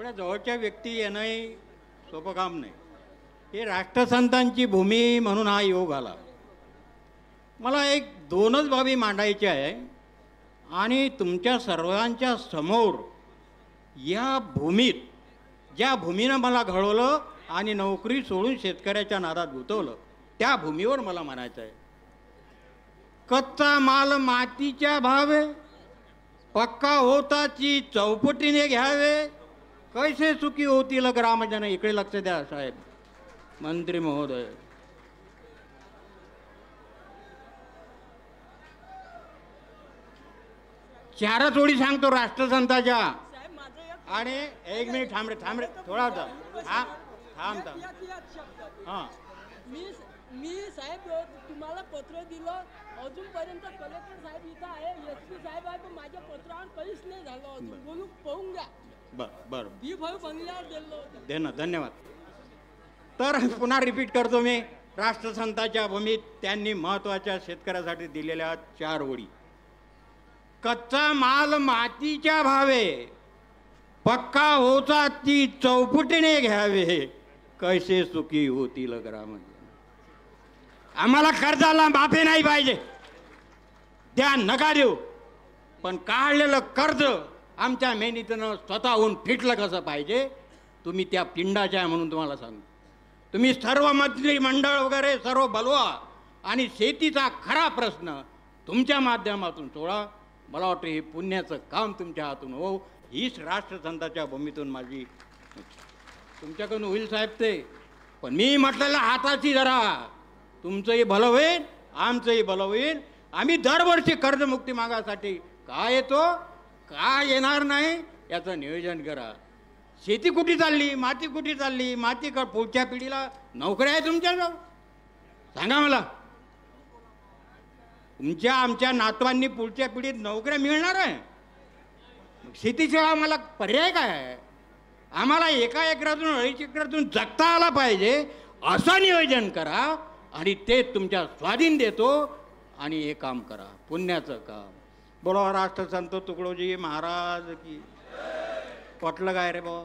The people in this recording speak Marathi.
एवढ्या जवळच्या व्यक्ती येणंही सोपं काम नाही. हे राष्ट्रसंतांची भूमी म्हणून हा योग आला. मला एक दोनच बाबी मांडायच्या आहे आणि तुमच्या सर्वांच्या समोर या भूमीत, ज्या भूमीनं मला घडवलं आणि नोकरी सोडून शेतकऱ्याच्या नादात गुंतवलं, त्या भूमीवर मला म्हणायचं आहे, कच्चा माल मातीच्या भावे, पक्का होताची चौपटीने घ्यावे, कैसे सुखी होतील ग्रामजन. इकडे लक्ष द्या साहेब, मंत्री महोदय. चारच ओळी सांगतो राष्ट्रसंताच्या. आणि एक मिनिट थांब रे थोडा होता. हा थांब. हां, मी साहेब तुम्हाला पत्र दिलं, अजूनपर्यंत कलेक्टर साहेब इथं आहे, SP साहेब आहे, पण माझ्या पत्रावर काहीच नाही झालं अजून. बोलू पाहून घ्या. बरं B5 बंगल्यावर दिलं होतं. दे ना, धन्यवाद. तर पुन्हा रिपीट करतो मी. राष्ट्रसंताच्या भूमीत त्यांनी महत्त्वाच्या शेतकऱ्यासाठी दिलेल्या 4 ओळी. कच्चा माल मातीच्या भावे, पक्का होता ती चौपटीने घ्यावे, कैसे सुखी होतील ग्रामजन. आम्हाला कर्जाला माफी नाही पाहिजे, त्या नका देऊ, पण काढलेलं कर्ज आमच्या मेहनतीनं स्वतःहून फिटलं कसं पाहिजे. तुम्ही त्या पिंडाच्या आहे म्हणून तुम्हाला सांगू. तुम्ही सर्व मंत्रिमंडळ वगैरे सर्व बोलवा आणि शेतीचा खरा प्रश्न तुमच्या माध्यमातून सोडा. मला वाटतं हे पुण्याचं काम तुमच्या हातून हो, हीच राष्ट्रसंताच्या भूमीतून माझी. तुमच्याकडून होईल साहेब ते, पण मी म्हटलेलं हाताची जरा तुमचंही भलं होईल, आमचंही भलं होईल. आम्ही दरवर्षी कर्जमुक्ती मागासाठी का येतो, का येणार नाही याचं नियोजन करा. शेती कुठे चालली, माती कुठे चालली, माती का पुढच्या पिढीला नोकऱ्या आहे तुमच्याजवळ? सांगा मला. तुमच्या आमच्या नातवांनी पुढच्या पिढीत नोकऱ्या मिळणार आहे? शेतीशिवाय आम्हाला पर्याय काय आहे? आम्हाला 1 एकरातून 2.5 एकरातून जगता आला पाहिजे असं नियोजन करा आणि ते तुमच्या स्वाधीन देतो आणि हे काम करा, पुण्याचं काम. बोला राष्ट्रसंत तुकडोजी महाराज की. पटलं काय रे भाऊ?